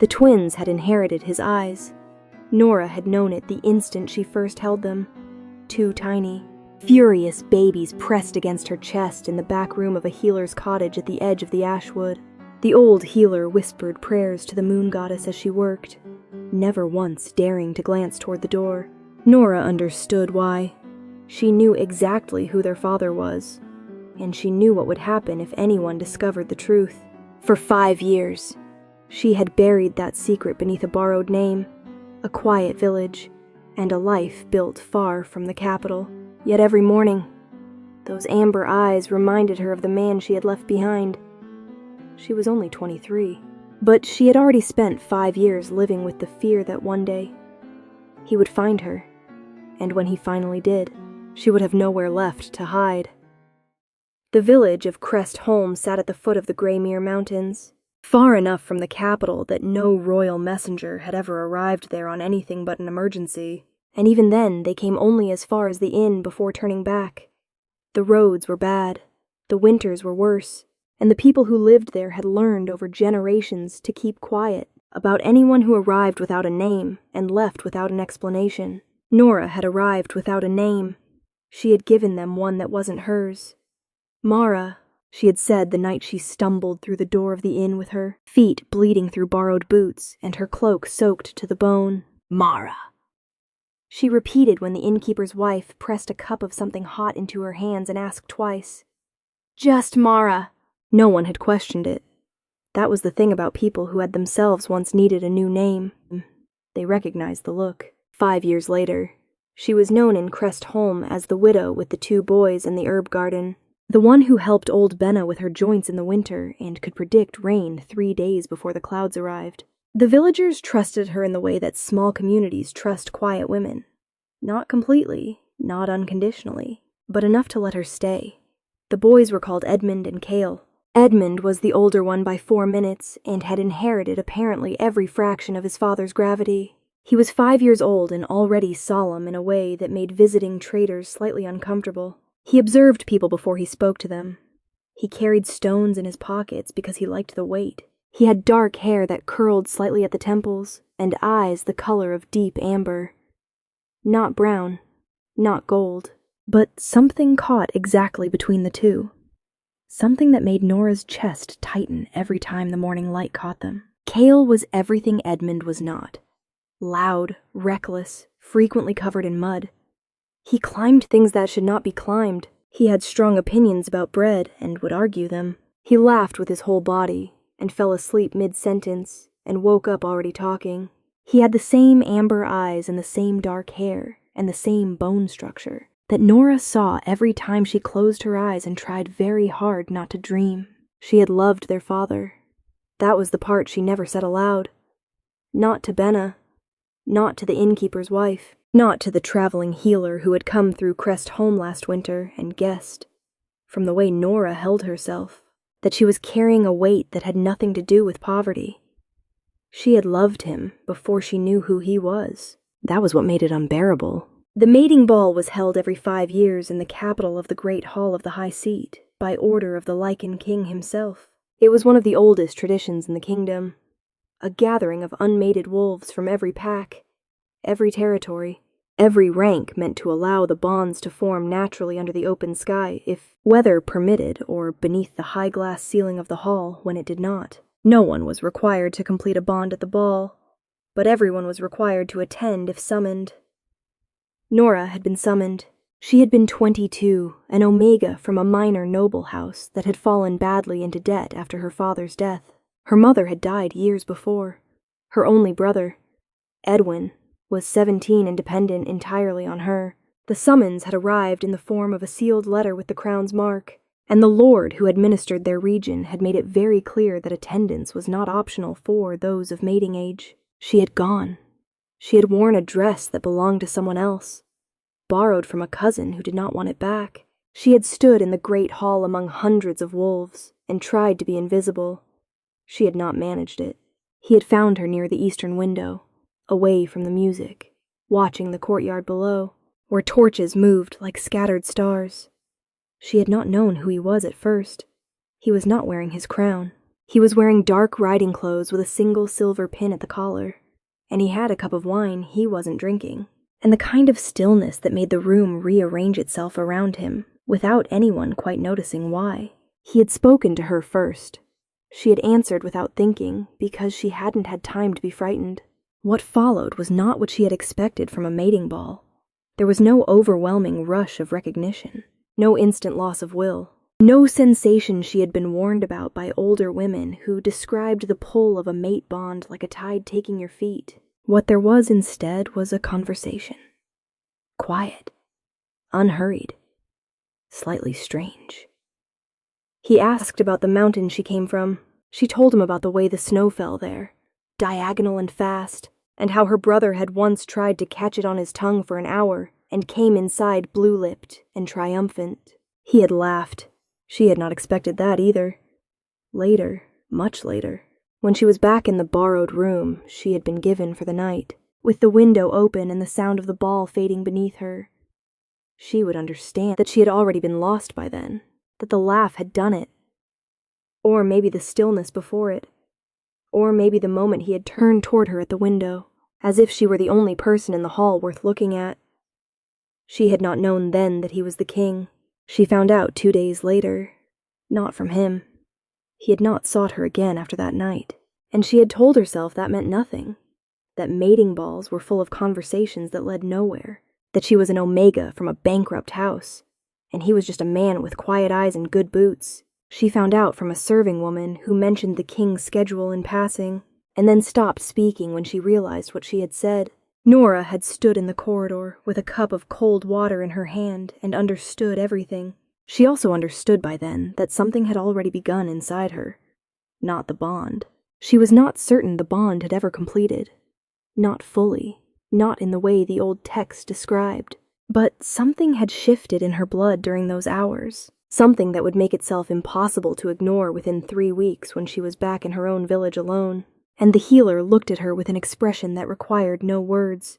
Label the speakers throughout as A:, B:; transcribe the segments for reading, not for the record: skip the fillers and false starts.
A: The twins had inherited his eyes. Norah had known it the instant she first held them. Two tiny, furious babies pressed against her chest in the back room of a healer's cottage at the edge of the ashwood. The old healer whispered prayers to the moon goddess as she worked, never once daring to glance toward the door. Norah understood why. She knew exactly who their father was, and she knew what would happen if anyone discovered the truth. For 5 years, she had buried that secret beneath a borrowed name, a quiet village, and a life built far from the capital. Yet every morning, those amber eyes reminded her of the man she had left behind. She was only 23, but she had already spent 5 years living with the fear that one day he would find her, and when he finally did, she would have nowhere left to hide. The village of Crest Holm sat at the foot of the Greymere Mountains, far enough from the capital that no royal messenger had ever arrived there on anything but an emergency, and even then they came only as far as the inn before turning back. The roads were bad, the winters were worse, and the people who lived there had learned over generations to keep quiet about anyone who arrived without a name and left without an explanation. Norah had arrived without a name. She had given them one that wasn't hers. Mara, she had said the night she stumbled through the door of the inn with her feet bleeding through borrowed boots and her cloak soaked to the bone. Mara. She repeated when the innkeeper's wife pressed a cup of something hot into her hands and asked twice, "Just Mara." No one had questioned it. That was the thing about people who had themselves once needed a new name. They recognized the look. 5 years later, she was known in Crest Holm as the widow with the 2 boys in the herb garden, the one who helped old Benna with her joints in the winter and could predict rain 3 days before the clouds arrived. The villagers trusted her in the way that small communities trust quiet women. Not completely, not unconditionally, but enough to let her stay. The boys were called Edmund and Cale. Edmund was the older one by 4 minutes and had inherited apparently every fraction of his father's gravity. He was 5 years old and already solemn in a way that made visiting traders slightly uncomfortable. He observed people before he spoke to them. He carried stones in his pockets because he liked the weight. He had dark hair that curled slightly at the temples and eyes the color of deep amber. Not brown, not gold, but something caught exactly between the two. Something that made Norah's chest tighten every time the morning light caught them. Cale was everything Edmund was not. Loud, reckless, frequently covered in mud. He climbed things that should not be climbed. He had strong opinions about bread and would argue them. He laughed with his whole body and fell asleep mid-sentence and woke up already talking. He had the same amber eyes and the same dark hair and the same bone structure that Norah saw every time she closed her eyes and tried very hard not to dream. She had loved their father. That was the part she never said aloud. Not to Benna. Not to the innkeeper's wife. Not to the traveling healer who had come through Crest Holm last winter and guessed, from the way Norah held herself, that she was carrying a weight that had nothing to do with poverty. She had loved him before she knew who he was. That was what made it unbearable. The mating ball was held every 5 years in the capital of the Great Hall of the High Seat, by order of the Lichen King himself. It was one of the oldest traditions in the kingdom. A gathering of unmated wolves from every pack, every territory, every rank meant to allow the bonds to form naturally under the open sky if weather permitted or beneath the high glass ceiling of the hall when it did not. No one was required to complete a bond at the ball, but everyone was required to attend if summoned. Norah had been summoned. She had been 22, an omega from a minor noble house that had fallen badly into debt after her father's death. Her mother had died years before. Her only brother, Edwin, was 17 and dependent entirely on her. The summons had arrived in the form of a sealed letter with the crown's mark, and the lord who administered their region had made it very clear that attendance was not optional for those of mating age. She had gone. She had worn a dress that belonged to someone else, borrowed from a cousin who did not want it back. She had stood in the great hall among hundreds of wolves and tried to be invisible. She had not managed it. He had found her near the eastern window, away from the music, watching the courtyard below, where torches moved like scattered stars. She had not known who he was at first. He was not wearing his crown. He was wearing dark riding clothes with a single silver pin at the collar, and he had a cup of wine he wasn't drinking, and the kind of stillness that made the room rearrange itself around him without anyone quite noticing why. He had spoken to her first. She had answered without thinking because she hadn't had time to be frightened. What followed was not what she had expected from a mating ball. There was no overwhelming rush of recognition, no instant loss of will, no sensation she had been warned about by older women who described the pull of a mate bond like a tide taking your feet. What there was instead was a conversation. Quiet, unhurried, slightly strange. He asked about the mountain she came from. She told him about the way the snow fell there, diagonal and fast, and how her brother had once tried to catch it on his tongue for an hour and came inside blue-lipped and triumphant. He had laughed. She had not expected that either. Later, much later, when she was back in the borrowed room she had been given for the night, with the window open and the sound of the ball fading beneath her, she would understand that she had already been lost by then, that the laugh had done it. Or maybe the stillness before it. Or maybe the moment he had turned toward her at the window, as if she were the only person in the hall worth looking at. She had not known then that he was the king. She found out 2 days later. Not from him. He had not sought her again after that night, and she had told herself that meant nothing, that mating balls were full of conversations that led nowhere, that she was an omega from a bankrupt house, and he was just a man with quiet eyes and good boots. She found out from a serving woman who mentioned the king's schedule in passing, and then stopped speaking when she realized what she had said. Norah had stood in the corridor with a cup of cold water in her hand and understood everything. She also understood by then that something had already begun inside her. Not the bond. She was not certain the bond had ever completed. Not fully. Not in the way the old text described. But something had shifted in her blood during those hours. Something that would make itself impossible to ignore within 3 weeks when she was back in her own village alone. And the healer looked at her with an expression that required no words.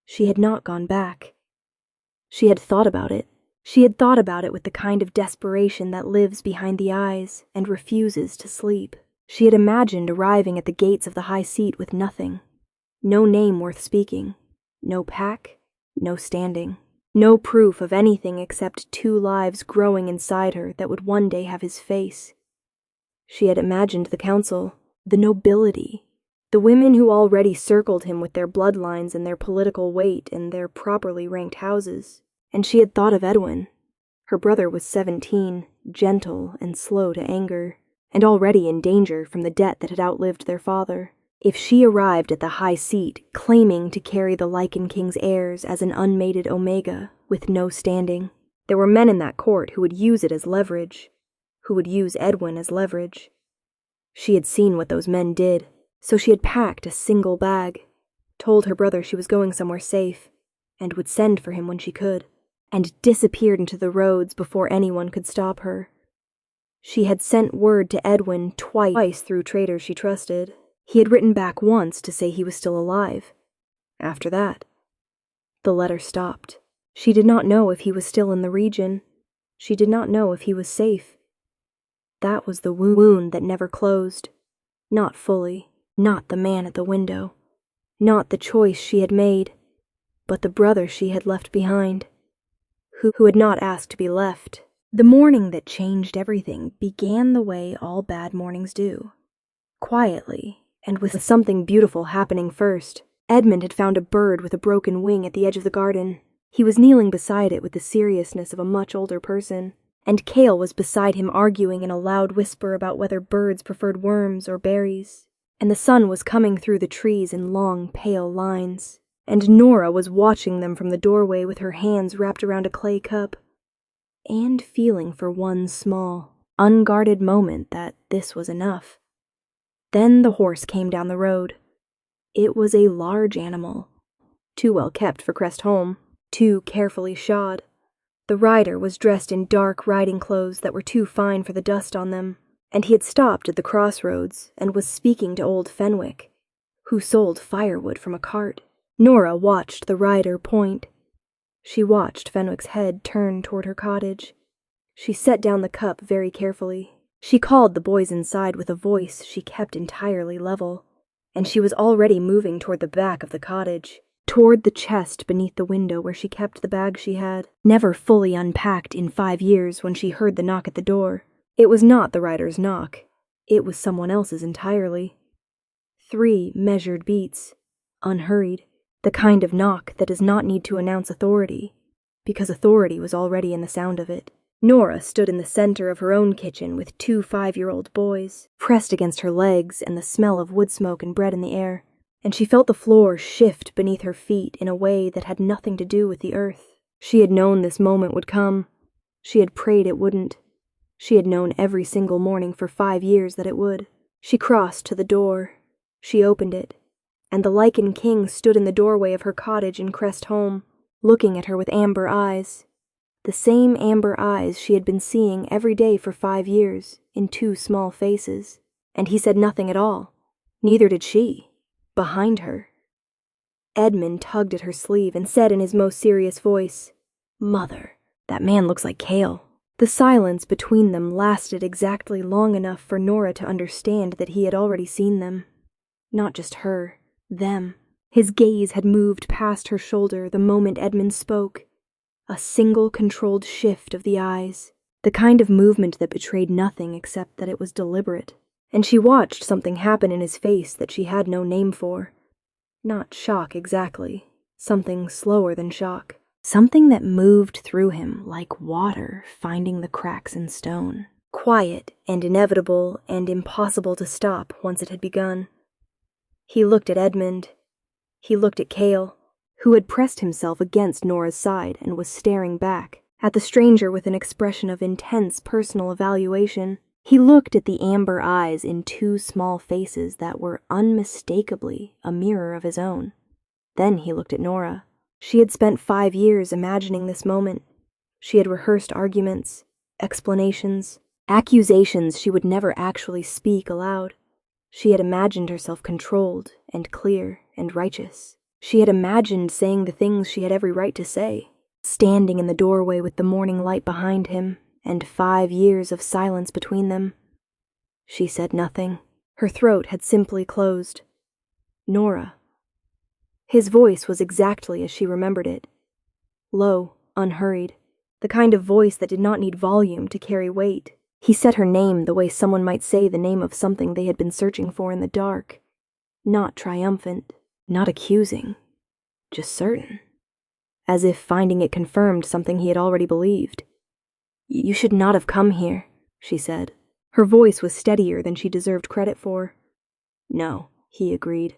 A: She had not gone back. She had thought about it. She had thought about it with the kind of desperation that lives behind the eyes and refuses to sleep. She had imagined arriving at the gates of the high seat with nothing. No name worth speaking. No pack. No standing. No proof of anything except 2 lives growing inside her that would one day have his face. She had imagined the council, the nobility, the women who already circled him with their bloodlines and their political weight and their properly ranked houses. And she had thought of Edwin. Her brother was 17, gentle and slow to anger, and already in danger from the debt that had outlived their father. If she arrived at the high seat, claiming to carry the Lycan King's heirs as an unmated omega, with no standing, there were men in that court who would use it as leverage, who would use Edwin as leverage. She had seen what those men did, so she had packed a single bag, told her brother she was going somewhere safe, and would send for him when she could, and disappeared into the roads before anyone could stop her. She had sent word to Edwin twice through traders she trusted. He had written back once to say he was still alive. After that, the letter stopped. She did not know if he was still in the region. She did not know if he was safe. That was the wound that never closed. Not fully. Not the man at the window. Not the choice she had made. But the brother she had left behind. Who had not asked to be left. The morning that changed everything began the way all bad mornings do. Quietly, and with something beautiful happening first. Edmund had found a bird with a broken wing at the edge of the garden. He was kneeling beside it with the seriousness of a much older person, and Cale was beside him arguing in a loud whisper about whether birds preferred worms or berries, and the sun was coming through the trees in long, pale lines, and Norah was watching them from the doorway with her hands wrapped around a clay cup, and feeling for one small, unguarded moment that this was enough. Then the horse came down the road. It was a large animal, too well kept for Crestholm, too carefully shod. The rider was dressed in dark riding clothes that were too fine for the dust on them, and he had stopped at the crossroads and was speaking to old Fenwick, who sold firewood from a cart. Norah watched the rider point. She watched Fenwick's head turn toward her cottage. She set down the cup very carefully. She called the boys inside with a voice she kept entirely level, and she was already moving toward the back of the cottage, toward the chest beneath the window where she kept the bag she had, never fully unpacked in 5 years, when she heard the knock at the door. It was not the rider's knock. It was someone else's entirely. 3 measured beats, unhurried, the kind of knock that does not need to announce authority, because authority was already in the sound of it. Norah stood in the center of her own kitchen with 2 5-year-old boys, pressed against her legs and the smell of wood smoke and bread in the air, and she felt the floor shift beneath her feet in a way that had nothing to do with the earth. She had known this moment would come. She had prayed it wouldn't. She had known every single morning for 5 years that it would. She crossed to the door. She opened it, and the Lichen King stood in the doorway of her cottage in Crest Home, looking at her with amber eyes. The same amber eyes she had been seeing every day for 5 years, in 2 small faces. And he said nothing at all. Neither did she. Behind her. Edmund tugged at her sleeve and said in his most serious voice, "Mother, that man looks like Cale." The silence between them lasted exactly long enough for Norah to understand that he had already seen them. Not just her, them. His gaze had moved past her shoulder the moment Edmund spoke. A single controlled shift of the eyes, the kind of movement that betrayed nothing except that it was deliberate. And she watched something happen in his face that she had no name for. Not shock exactly, something slower than shock. Something that moved through him like water finding the cracks in stone. Quiet and inevitable and impossible to stop once it had begun. He looked at Edmund. He looked at Cale, who had pressed himself against Norah's side and was staring back at the stranger with an expression of intense personal evaluation. He looked at the amber eyes in 2 small faces that were unmistakably a mirror of his own. Then he looked at Norah. She had spent 5 years imagining this moment. She had rehearsed arguments, explanations, accusations she would never actually speak aloud. She had imagined herself controlled and clear and righteous. She had imagined saying the things she had every right to say, standing in the doorway with the morning light behind him and 5 years of silence between them. She said nothing. Her throat had simply closed. Norah. His voice was exactly as she remembered it. Low, unhurried, the kind of voice that did not need volume to carry weight. He said her name the way someone might say the name of something they had been searching for in the dark. Not triumphant. Not accusing, just certain, as if finding it confirmed something he had already believed. "You should not have come here," she said. Her voice was steadier than she deserved credit for. "No," he agreed.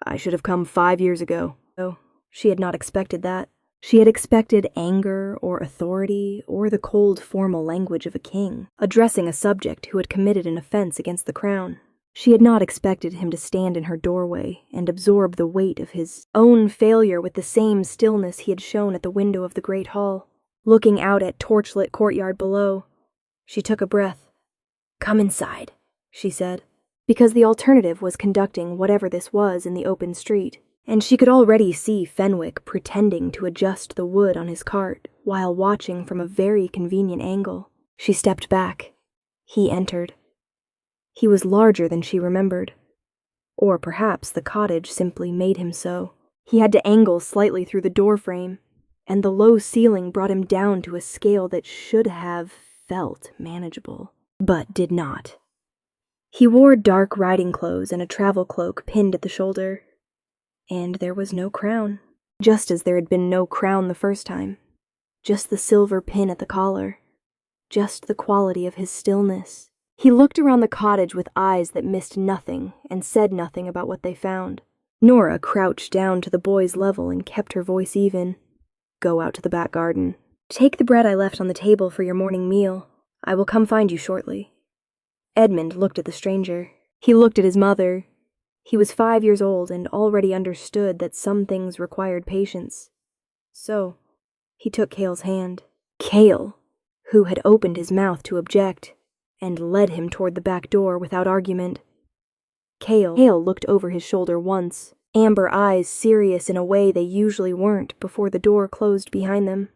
A: "I should have come 5 years ago." Oh, she had not expected that. She had expected anger or authority or the cold formal language of a king, addressing a subject who had committed an offense against the crown. She had not expected him to stand in her doorway and absorb the weight of his own failure with the same stillness he had shown at the window of the great hall, looking out at torchlit courtyard below. She took a breath. "Come inside," she said, because the alternative was conducting whatever this was in the open street, and she could already see Fenwick pretending to adjust the wood on his cart while watching from a very convenient angle. She stepped back. He entered. He was larger than she remembered. Or perhaps the cottage simply made him so. He had to angle slightly through the doorframe, and the low ceiling brought him down to a scale that should have felt manageable, but did not. He wore dark riding clothes and a travel cloak pinned at the shoulder. And there was no crown, just as there had been no crown the first time. Just the silver pin at the collar. Just the quality of his stillness. He looked around the cottage with eyes that missed nothing and said nothing about what they found. Norah crouched down to the boy's level and kept her voice even. "Go out to the back garden. Take the bread I left on the table for your morning meal. I will come find you shortly." Edmund looked at the stranger. He looked at his mother. He was 5 years old and already understood that some things required patience. So, he took Cale's hand. Cale, who had opened his mouth to object, and led him toward the back door without argument. Cale looked over his shoulder once, amber eyes serious in a way they usually weren't before the door closed behind them.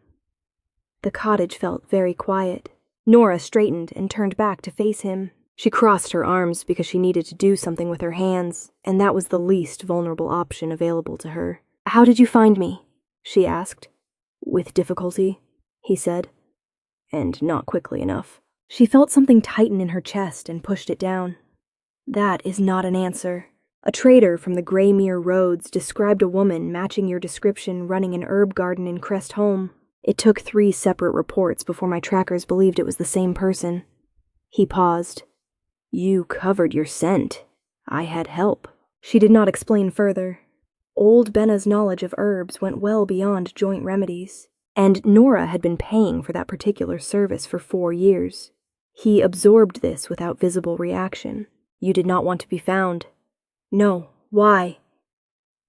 A: The cottage felt very quiet, Norah straightened and turned back to face him. She crossed her arms because she needed to do something with her hands, and that was the least vulnerable option available to her. "How did you find me?" she asked. "With difficulty," he said, "and not quickly enough." She felt something tighten in her chest and pushed it down. "That is not an answer. A trader from the Greymere Roads described a woman matching your description running an herb garden in Crest Holme. It took 3 separate reports before my trackers believed it was the same person." He paused. "You covered your scent. I had help." She did not explain further. Old Benna's knowledge of herbs went well beyond joint remedies, and Norah had been paying for that particular service for 4 years. He absorbed this without visible reaction. "You did not want to be found." "No. Why?"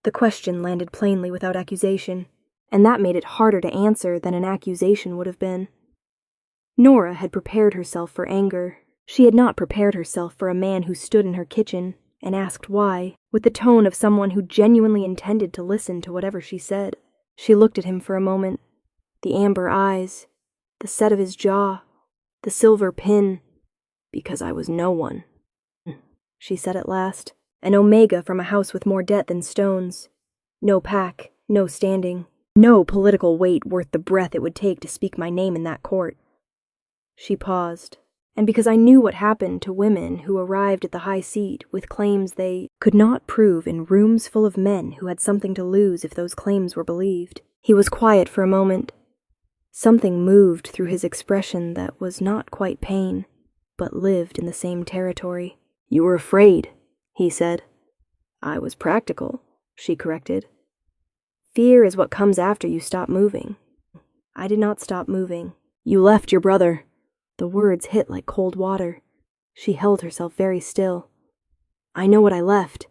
A: The question landed plainly without accusation, and that made it harder to answer than an accusation would have been. Norah had prepared herself for anger. She had not prepared herself for a man who stood in her kitchen and asked why, with the tone of someone who genuinely intended to listen to whatever she said. She looked at him for a moment. The amber eyes, the set of his jaw, the silver pin. "Because I was no one," she said at last. "An omega from a house with more debt than stones. No pack, no standing, no political weight worth the breath it would take to speak my name in that court." She paused. "And because I knew what happened to women who arrived at the high seat with claims they could not prove in rooms full of men who had something to lose if those claims were believed." He was quiet for a moment. Something moved through his expression that was not quite pain, but lived in the same territory. "You were afraid," he said. "I was practical," she corrected. "Fear is what comes after you stop moving." "I did not stop moving." "You left your brother." The words hit like cold water. She held herself very still. "I know what I left.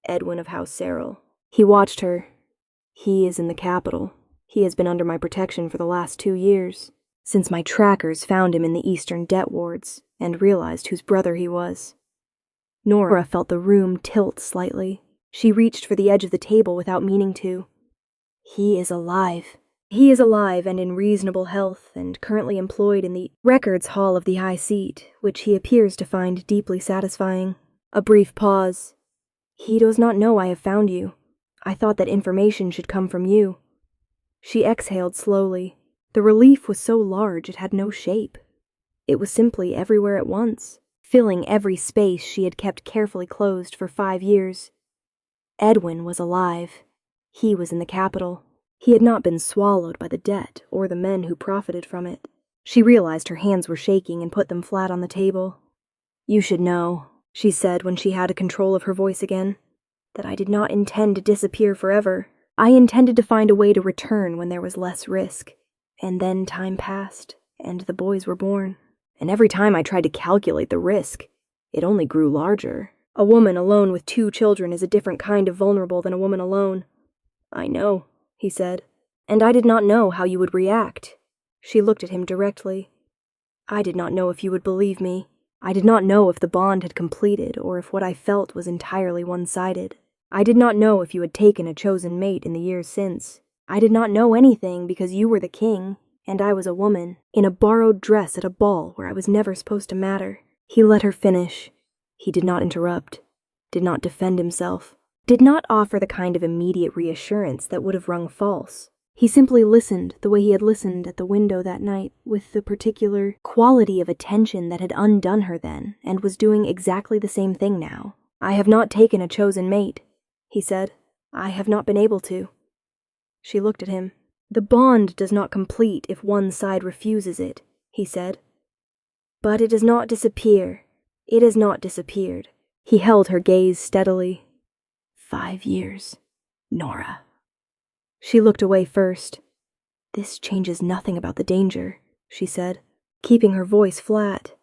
A: Edwin of House Serral." He watched her. "He is in the capital. He has been under my protection for the last 2 years, since my trackers found him in the eastern debt wards and realized whose brother he was." Norah felt the room tilt slightly. She reached for the edge of the table without meaning to. "He is alive." "He is alive and in reasonable health, and currently employed in the records hall of the High Seat, which he appears to find deeply satisfying." A brief pause. "He does not know I have found you. I thought that information should come from you." She exhaled slowly. The relief was so large it had no shape. It was simply everywhere at once, filling every space she had kept carefully closed for 5 years. Edwin was alive. He was in the capital. He had not been swallowed by the debt or the men who profited from it. She realized her hands were shaking and put them flat on the table. "You should know," she said when she had control of her voice again, "that I did not intend to disappear forever. I intended to find a way to return when there was less risk. And then time passed, and the boys were born. And every time I tried to calculate the risk, it only grew larger. A woman alone with 2 children is a different kind of vulnerable than a woman alone." "I know," he said, "and I did not know how you would react." She looked at him directly. "I did not know if you would believe me. I did not know if the bond had completed or if what I felt was entirely one-sided. I did not know if you had taken a chosen mate in the years since. I did not know anything because you were the king, and I was a woman, in a borrowed dress at a ball where I was never supposed to matter." He let her finish. He did not interrupt, did not defend himself, did not offer the kind of immediate reassurance that would have rung false. He simply listened the way he had listened at the window that night, with the particular quality of attention that had undone her then and was doing exactly the same thing now. "I have not taken a chosen mate," he said. "I have not been able to." She looked at him. "The bond does not complete if one side refuses it," he said. "But it does not disappear. It has not disappeared." He held her gaze steadily. 5 years, Norah." She looked away first. "This changes nothing about the danger," she said, keeping her voice flat.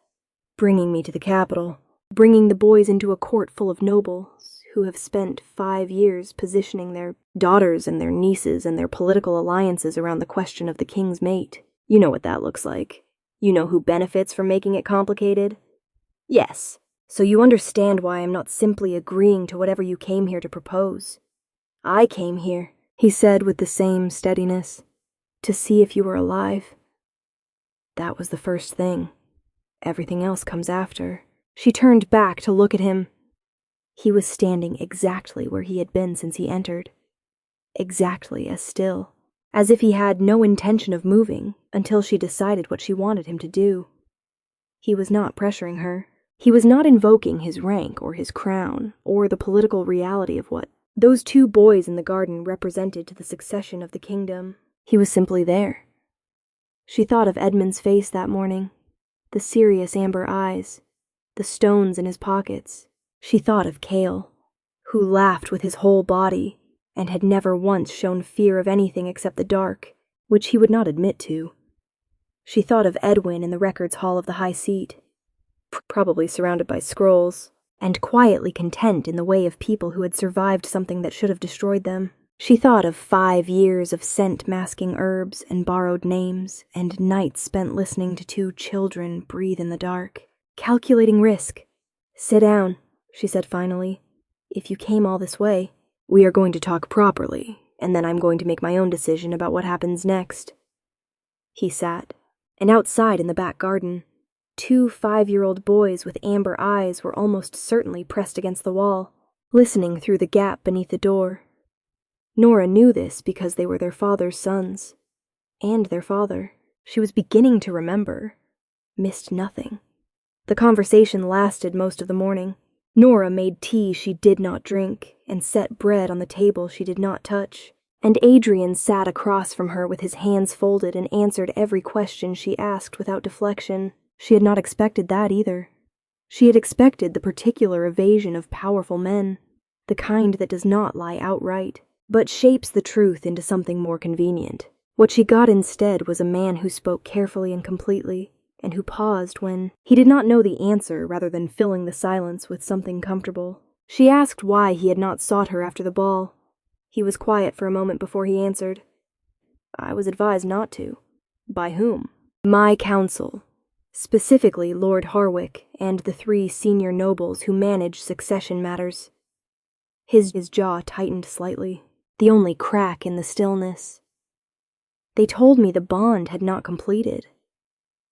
A: "Bringing me to the capital, bringing the boys into a court full of nobles who have spent 5 years positioning their daughters and their nieces and their political alliances around the question of the king's mate. You know what that looks like. You know who benefits from making it complicated? Yes. So you understand why I'm not simply agreeing to whatever you came here to propose. I came here," he said with the same steadiness, "to see if you were alive." That was the first thing. Everything else comes after. She turned back to look at him. He was standing exactly where he had been since he entered. Exactly as still, as if he had no intention of moving until she decided what she wanted him to do. He was not pressuring her. He was not invoking his rank or his crown or the political reality of what those two boys in the garden represented to the succession of the kingdom. He was simply there. She thought of Edmund's face that morning, the serious amber eyes, the stones in his pockets. She thought of Cale, who laughed with his whole body and had never once shown fear of anything except the dark, which he would not admit to. She thought of Edwin in the records hall of the high seat, probably surrounded by scrolls, and quietly content in the way of people who had survived something that should have destroyed them. She thought of 5 years of scent-masking herbs and borrowed names, and nights spent listening to 2 children breathe in the dark, calculating risk. "Sit down," she said finally. "If you came all this way, we are going to talk properly, and then I'm going to make my own decision about what happens next." He sat, and outside in the back garden, 2 5-year-old boys with amber eyes were almost certainly pressed against the wall, listening through the gap beneath the door. Norah knew this because they were their father's sons. And their father, she was beginning to remember, missed nothing. The conversation lasted most of the morning. Norah made tea she did not drink and set bread on the table she did not touch. And Adrian sat across from her with his hands folded and answered every question she asked without deflection. She had not expected that either. She had expected the particular evasion of powerful men, the kind that does not lie outright, but shapes the truth into something more convenient. What she got instead was a man who spoke carefully and completely, and who paused when he did not know the answer rather than filling the silence with something comfortable. She asked why he had not sought her after the ball. He was quiet for a moment before he answered. "I was advised not to." "By whom?" "My council. Specifically Lord Harwick and the 3 senior nobles who manage succession matters." His jaw tightened slightly, the only crack in the stillness. "They told me the bond had not completed.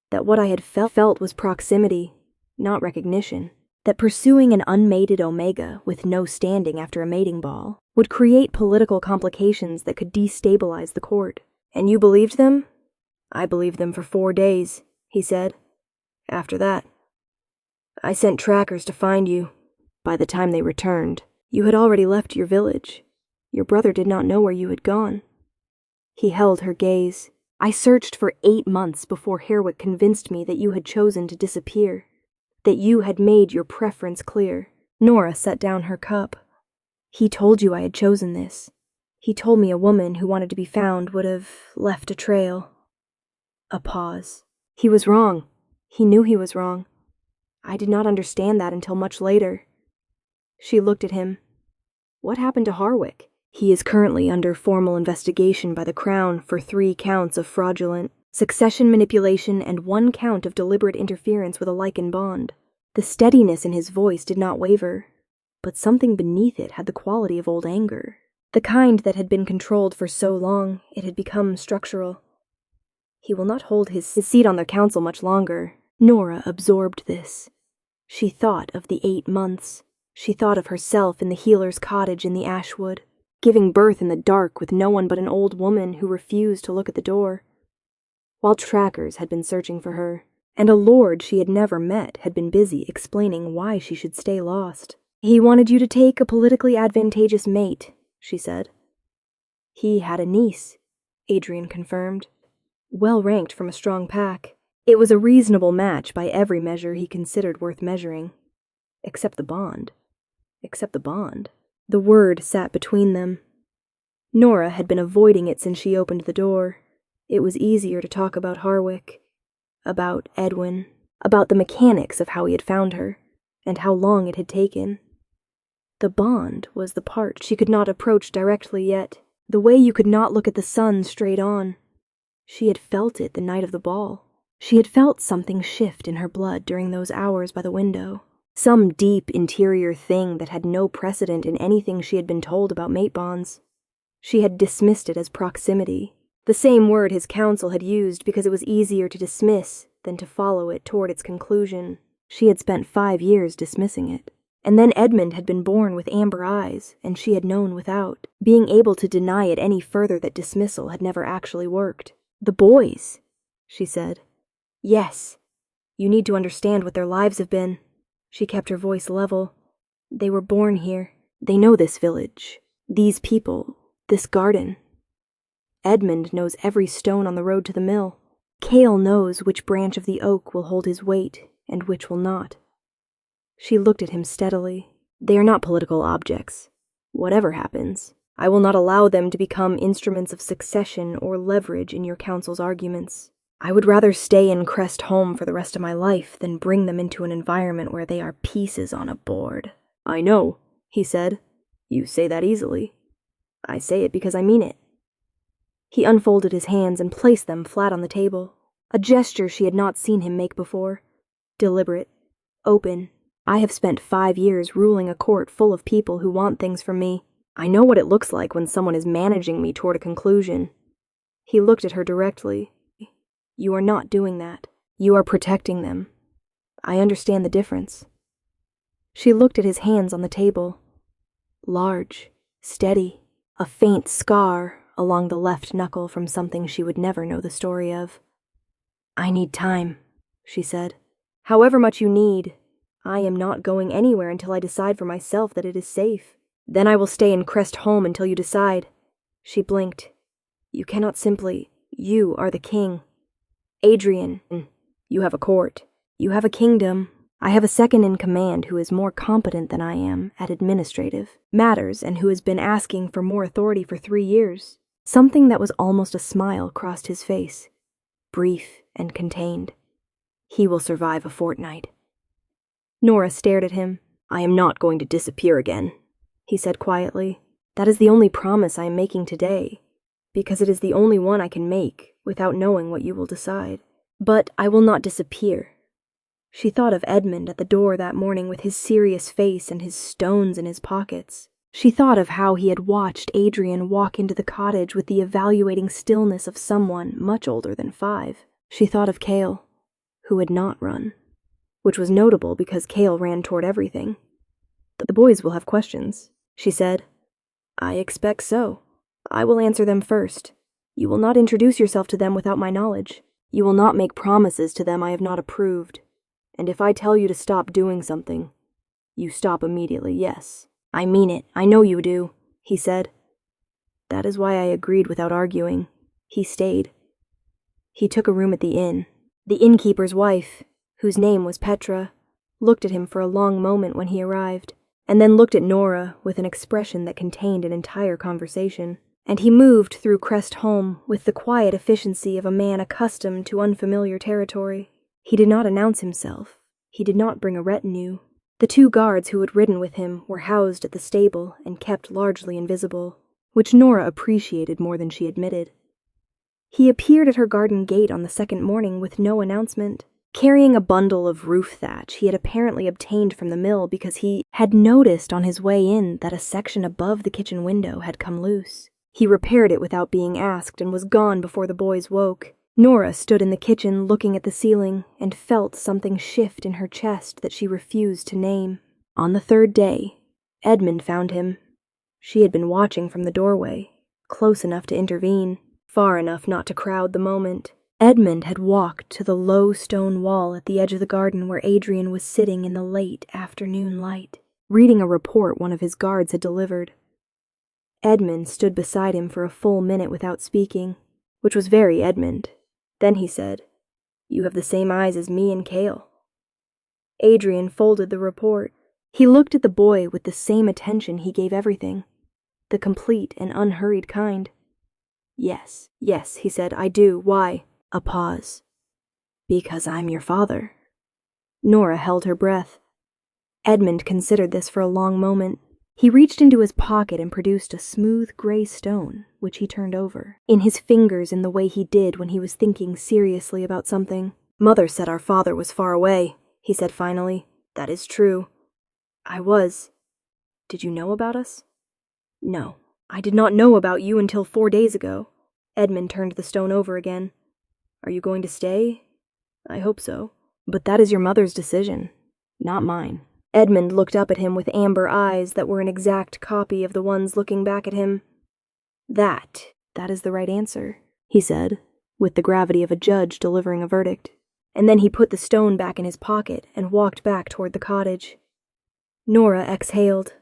A: That what I had felt was proximity, not recognition. That pursuing an unmated Omega with no standing after a mating ball would create political complications that could destabilize the court." "And you believed them?" "I believed them for 4 days, he said. After that, I sent trackers to find you. By the time they returned, you had already left your village. Your brother did not know where you had gone." He held her gaze. "I searched for 8 months before Harwick convinced me that you had chosen to disappear, that you had made your preference clear." Norah set down her cup. "He told you I had chosen this. He told me a woman who wanted to be found would have left a trail." A pause. He was wrong. He knew he was wrong. I did not understand that until much later. She looked at him. "What happened to Harwick?" "He is currently under formal investigation by the Crown for 3 counts of fraudulent succession manipulation and 1 count of deliberate interference with a lichen bond." The steadiness in his voice did not waver, but something beneath it had the quality of old anger, the kind that had been controlled for so long it had become structural. "He will not hold his seat on the council much longer." Norah absorbed this. She thought of the 8 months. She thought of herself in the healer's cottage in the Ashwood, giving birth in the dark with no one but an old woman who refused to look at the door, while trackers had been searching for her, and a lord she had never met had been busy explaining why she should stay lost. "He wanted you to take a politically advantageous mate," she said. "He had a niece," Adrian confirmed. "Well ranked from a strong pack. It was a reasonable match by every measure he considered worth measuring. Except the bond. Except the bond." The word sat between them. Norah had been avoiding it since she opened the door. It was easier to talk about Harwick, about Edwin, about the mechanics of how he had found her, and how long it had taken. The bond was the part she could not approach directly yet, the way you could not look at the sun straight on. She had felt it the night of the ball. She had felt something shift in her blood during those hours by the window. Some deep interior thing that had no precedent in anything she had been told about mate bonds. She had dismissed it as proximity, The same word his counsel had used because it was easier to dismiss than to follow it toward its conclusion. She had spent 5 years dismissing it. And then Edmund had been born with amber eyes, and she had known without, being able to deny it any further that dismissal had never actually worked. "The boys," she said. "Yes. You need to understand what their lives have been." She kept her voice level. "They were born here. They know this village, these people, this garden. Edmund knows every stone on the road to the mill. Cale knows which branch of the oak will hold his weight and which will not." She looked at him steadily. "They are not political objects. Whatever happens, I will not allow them to become instruments of succession or leverage in your council's arguments. I would rather stay in Crest Home for the rest of my life than bring them into an environment where they are pieces on a board." "I know," he said. "You say that easily. I say it because I mean it." He unfolded his hands and placed them flat on the table, a gesture she had not seen him make before. Deliberate, open. "I have spent 5 years ruling a court full of people who want things from me. I know what it looks like when someone is managing me toward a conclusion." He looked at her directly. "You are not doing that. You are protecting them. I understand the difference." She looked at his hands on the table. Large, steady, a faint scar along the left knuckle from something she would never know the story of. "I need time," she said. "However much you need. I am not going anywhere until I decide for myself that it is safe. Then I will stay in Crest Home until you decide." She blinked. "You cannot simply. You are the king. Adrian, you have a court. You have a kingdom. I have a second in command who is more competent than I am at administrative matters and who has been asking for more authority for 3 years. Something that was almost a smile crossed his face, brief and contained. He will survive a fortnight. Norah stared at him. "I am not going to disappear again," he said quietly. "That is the only promise I am making today, because it is the only one I can make without knowing what you will decide. But I will not disappear." She thought of Edmund at the door that morning with his serious face and his stones in his pockets. She thought of how he had watched Adrian walk into the cottage with the evaluating stillness of someone much older than 5. She thought of Cale, who had not run, which was notable because Cale ran toward everything. "The boys will have questions," she said. "I expect so. I will answer them first. You will not introduce yourself to them without my knowledge. You will not make promises to them I have not approved. And if I tell you to stop doing something, you stop immediately, yes. I mean it. I know you do," he said. That is why I agreed without arguing. He stayed. He took a room at the inn. The innkeeper's wife, whose name was Petra, looked at him for a long moment when he arrived, and then looked at Norah with an expression that contained an entire conversation. And he moved through Crest Home with the quiet efficiency of a man accustomed to unfamiliar territory. He did not announce himself. He did not bring a retinue. The 2 guards who had ridden with him were housed at the stable and kept largely invisible, which Norah appreciated more than she admitted. He appeared at her garden gate on the second morning with no announcement, carrying a bundle of roof thatch he had apparently obtained from the mill because he had noticed on his way in that a section above the kitchen window had come loose. He repaired it without being asked and was gone before the boys woke. Norah stood in the kitchen looking at the ceiling and felt something shift in her chest that she refused to name. On the 3rd day, Edmund found him. She had been watching from the doorway, close enough to intervene, far enough not to crowd the moment. Edmund had walked to the low stone wall at the edge of the garden where Adrian was sitting in the late afternoon light, reading a report one of his guards had delivered. Edmund stood beside him for a full minute without speaking, which was very Edmund. Then he said, "You have the same eyes as me and Cale." Adrian folded the report. He looked at the boy with the same attention he gave everything, the complete and unhurried kind. Yes, he said, "I do. Why?" A pause. "Because I'm your father." Norah held her breath. Edmund considered this for a long moment. He reached into his pocket and produced a smooth gray stone, which he turned over, in his fingers in the way he did when he was thinking seriously about something. "Mother said our father was far away," he said finally. "That is true. I was. Did you know about us?" "No, I did not know about you until 4 days ago." Edmund turned the stone over again. "Are you going to stay?" "I hope so. But that is your mother's decision, not mine." Edmund looked up at him with amber eyes that were an exact copy of the ones looking back at him. That is the right answer," he said, with the gravity of a judge delivering a verdict. And then he put the stone back in his pocket and walked back toward the cottage. Norah exhaled.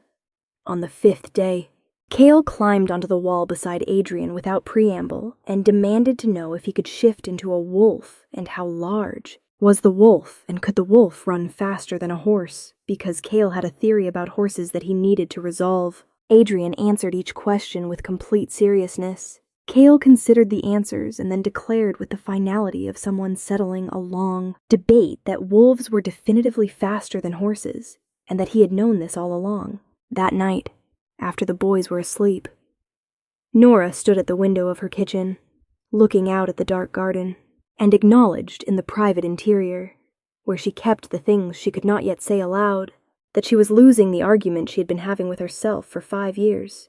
A: On the 5th day, Cale climbed onto the wall beside Adrian without preamble and demanded to know if he could shift into a wolf and how large. Was the wolf, and could the wolf run faster than a horse? Because Cale had a theory about horses that he needed to resolve. Adrian answered each question with complete seriousness. Cale considered the answers and then declared with the finality of someone settling a long debate that wolves were definitively faster than horses, and that he had known this all along. That night, after the boys were asleep, Norah stood at the window of her kitchen, looking out at the dark garden, and acknowledged in the private interior, where she kept the things she could not yet say aloud, that she was losing the argument she had been having with herself for 5 years.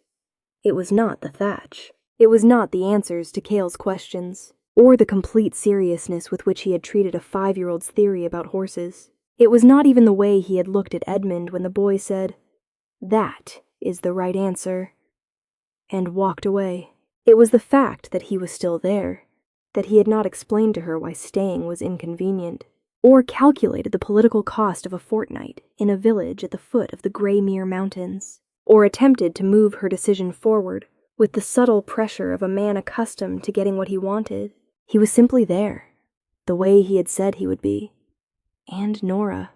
A: It was not the thatch. It was not the answers to Cale's questions, or the complete seriousness with which he had treated a 5-year-old's theory about horses. It was not even the way he had looked at Edmund when the boy said, "That is the right answer," and walked away. It was the fact that he was still there, that he had not explained to her why staying was inconvenient, or calculated the political cost of a fortnight in a village at the foot of the Greymere Mountains, or attempted to move her decision forward with the subtle pressure of a man accustomed to getting what he wanted. He was simply there, the way he had said he would be. And Norah,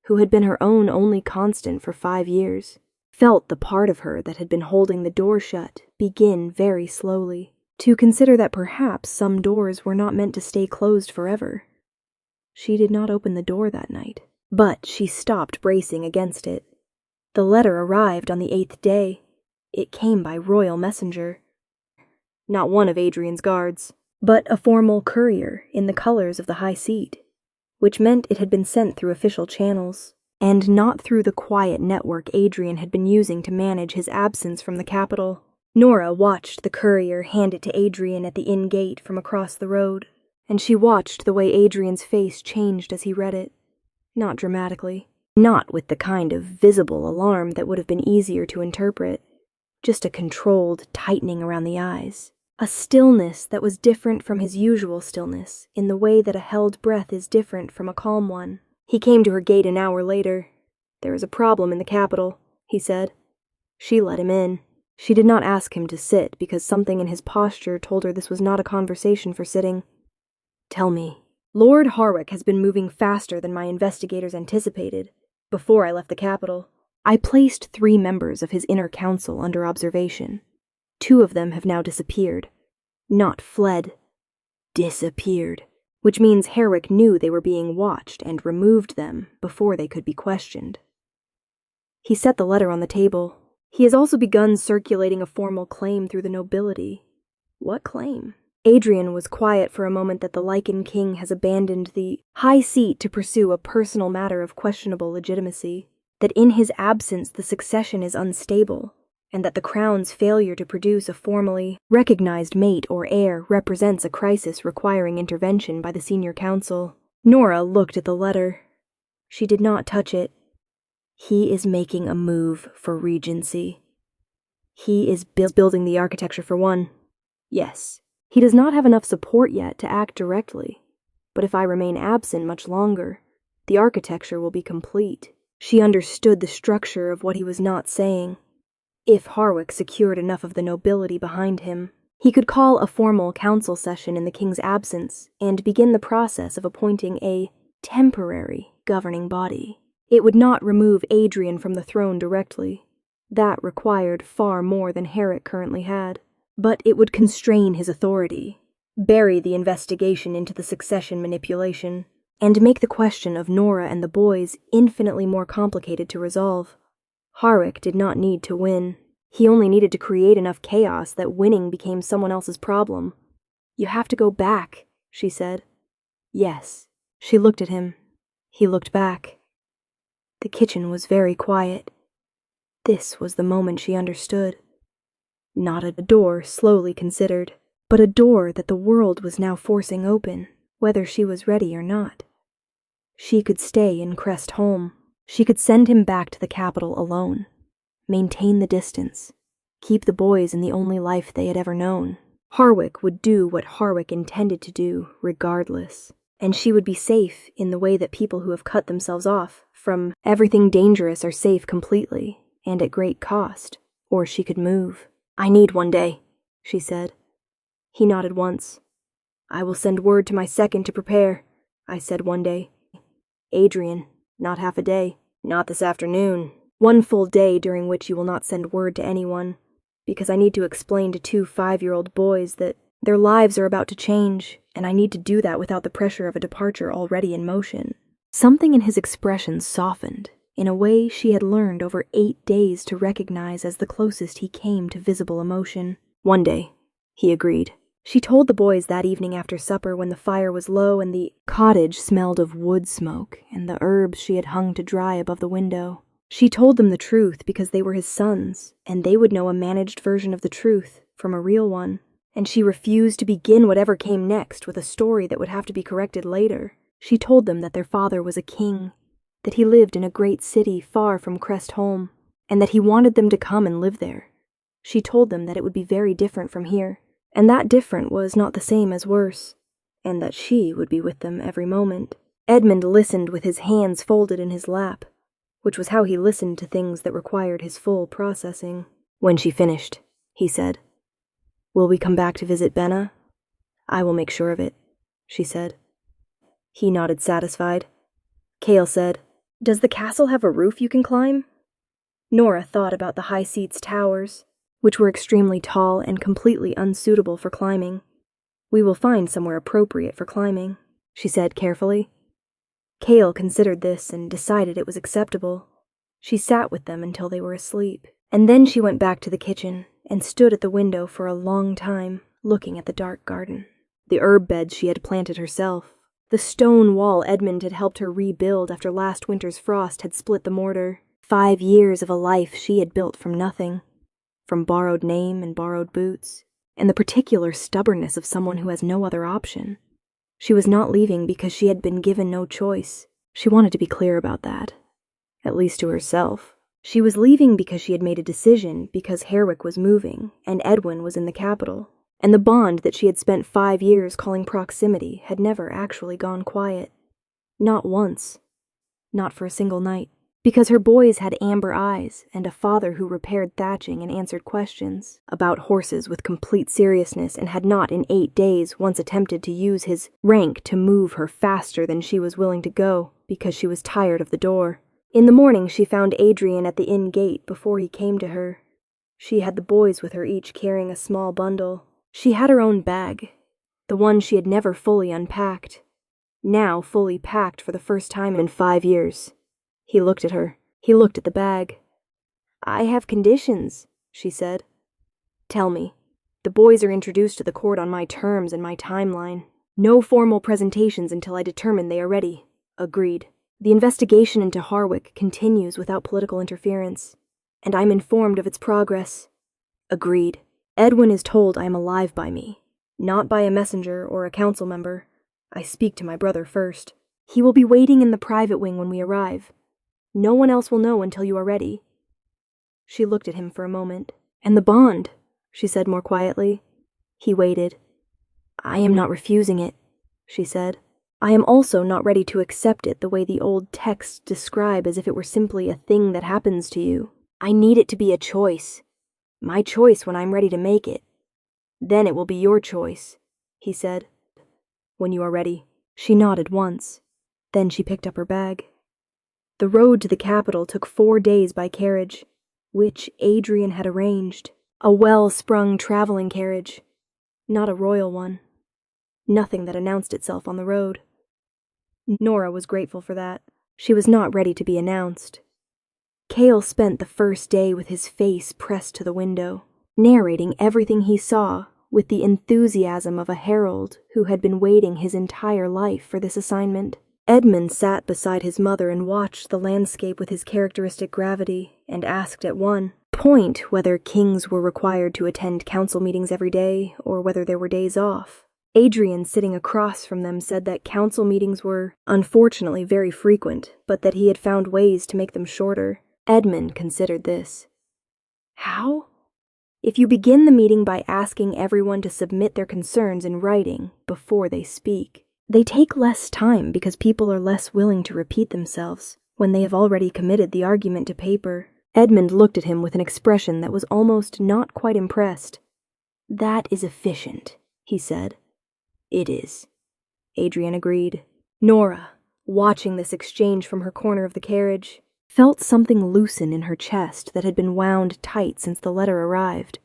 A: who had been her own only constant for 5 years, felt the part of her that had been holding the door shut begin very slowly to consider that perhaps some doors were not meant to stay closed forever. She did not open the door that night, but she stopped bracing against it. The letter arrived on the 8th day. It came by royal messenger. Not one of Adrian's guards, but a formal courier in the colors of the high seat, which meant it had been sent through official channels, and not through the quiet network Adrian had been using to manage his absence from the capital. Norah watched the courier hand it to Adrian at the inn gate from across the road, and she watched the way Adrian's face changed as he read it. Not dramatically, not with the kind of visible alarm that would have been easier to interpret, just a controlled tightening around the eyes, a stillness that was different from his usual stillness in the way that a held breath is different from a calm one. He came to her gate an hour later. "There is a problem in the capital," he said. She let him in. She did not ask him to sit because something in his posture told her this was not a conversation for sitting. "Tell me." "Lord Harwick has been moving faster than my investigators anticipated. Before I left the capital, I placed 3 members of his inner council under observation. 2 of them have now disappeared. Not fled. Disappeared. Which means Harwick knew they were being watched and removed them before they could be questioned." He set the letter on the table. "He has also begun circulating a formal claim through the nobility." "What claim?" Adrian was quiet for a moment. "That the Lycan King has abandoned the high seat to pursue a personal matter of questionable legitimacy, that in his absence the succession is unstable, and that the crown's failure to produce a formally recognized mate or heir represents a crisis requiring intervention by the senior council." Norah looked at the letter. She did not touch it. "He is making a move for regency. He is building the architecture for one. Yes, he does not have enough support yet to act directly, but if I remain absent much longer, the architecture will be complete." She understood the structure of what he was not saying. If Harwick secured enough of the nobility behind him, he could call a formal council session in the king's absence and begin the process of appointing a temporary governing body. It would not remove Adrian from the throne directly. That required far more than Herrick currently had. But it would constrain his authority, bury the investigation into the succession manipulation, and make the question of Norah and the boys infinitely more complicated to resolve. Harwick did not need to win. He only needed to create enough chaos that winning became someone else's problem. "You have to go back," she said. "Yes." She looked at him. He looked back. The kitchen was very quiet. This was the moment she understood. Knotted a door, slowly considered. but a door that the world was now forcing open, whether she was ready or not. She could stay in Crest Holm. She could send him back to the capital alone, maintain the distance, keep the boys in the only life they had ever known. Harwick would do what Harwick intended to do regardless, and she would be safe in the way that people who have cut themselves off from everything dangerous are safe completely and at great cost. Or she could move. "I need one day," she said. He nodded once. "I will send word to my second to prepare," I said one day. "Adrian, not half a day. Not this afternoon. One full day during which you will not send word to anyone, because I need to explain to 2 5-year-old boys that their lives are about to change, and I need to do that without the pressure of a departure already in motion." Something in his expression softened, in a way she had learned over 8 days to recognize as the closest he came to visible emotion. "One day," he agreed. She told the boys that evening after supper when the fire was low and the cottage smelled of wood smoke and the herbs she had hung to dry above the window. She told them the truth because they were his sons, and they would know a managed version of the truth from a real one, and she refused to begin whatever came next with a story that would have to be corrected later. She told them that their father was a king, that he lived in a great city far from Crest Holm, and that he wanted them to come and live there. She told them that it would be very different from here, and that different was not the same as worse, and that she would be with them every moment. Edmund listened with his hands folded in his lap, which was how he listened to things that required his full processing. "When she finished," he said, "will we come back to visit Benna?" "I will make sure of it," she said. He nodded satisfied. Cale said, "Does the castle have a roof you can climb?" Norah thought about the high seats towers, which were extremely tall and completely unsuitable for climbing. "We will find somewhere appropriate for climbing," she said carefully. Cale considered this and decided it was acceptable. She sat with them until they were asleep, and then she went back to the kitchen and stood at the window for a long time, looking at the dark garden. The herb beds she had planted herself, the stone wall Edmund had helped her rebuild after last winter's frost had split the mortar, 5 years of a life she had built from nothing, from borrowed name and borrowed boots, and the particular stubbornness of someone who has no other option. She was not leaving because she had been given no choice. She wanted to be clear about that, at least to herself. She was leaving because she had made a decision because Harwick was moving and Edwin was in the capital, and the bond that she had spent 5 years calling proximity had never actually gone quiet. Not once. Not for a single night. Because her boys had amber eyes and a father who repaired thatching and answered questions about horses with complete seriousness and had not in 8 days once attempted to use his rank to move her faster than she was willing to go because she was tired of the door. In the morning she found Adrian at the inn gate before he came to her. She had the boys with her, each carrying a small bundle. She had her own bag, the one she had never fully unpacked, now fully packed for the first time in 5 years. He looked at her. He looked at the bag. "I have conditions," she said. "Tell me. The boys are introduced to the court on my terms and my timeline. No formal presentations until I determine they are ready." Agreed. "The investigation into Harwick continues without political interference, and I'm informed of its progress." Agreed. "Edwin is told I am alive by me, not by a messenger or a council member. I speak to my brother first. He will be waiting in the private wing when we arrive. No one else will know until you are ready." She looked at him for a moment. "And the bond," she said more quietly. He waited. "I am not refusing it," she said. "I am also not ready to accept it the way the old texts describe, as if it were simply a thing that happens to you. I need it to be a choice. My choice when I'm ready to make it. Then it will be your choice," he said. "When you are ready." She nodded once. Then she picked up her bag. The road to the capital took 4 days by carriage, which Adrian had arranged. A well-sprung traveling carriage, not a royal one. Nothing that announced itself on the road. Norah was grateful for that. She was not ready to be announced. Cale spent the first day with his face pressed to the window, narrating everything he saw with the enthusiasm of a herald who had been waiting his entire life for this assignment. Edmund sat beside his mother and watched the landscape with his characteristic gravity, and asked at one, point whether kings were required to attend council meetings every day or whether there were days off. Adrian, sitting across from them, said that council meetings were, unfortunately, very frequent, but that he had found ways to make them shorter. Edmund considered this. How? If you begin the meeting by asking everyone to submit their concerns in writing before they speak, they take less time because people are less willing to repeat themselves when they have already committed the argument to paper. Edmund looked at him with an expression that was almost not quite impressed. That is efficient, he said. It is, Adrian agreed. Norah, watching this exchange from her corner of the carriage, felt something loosen in her chest that had been wound tight since the letter arrived.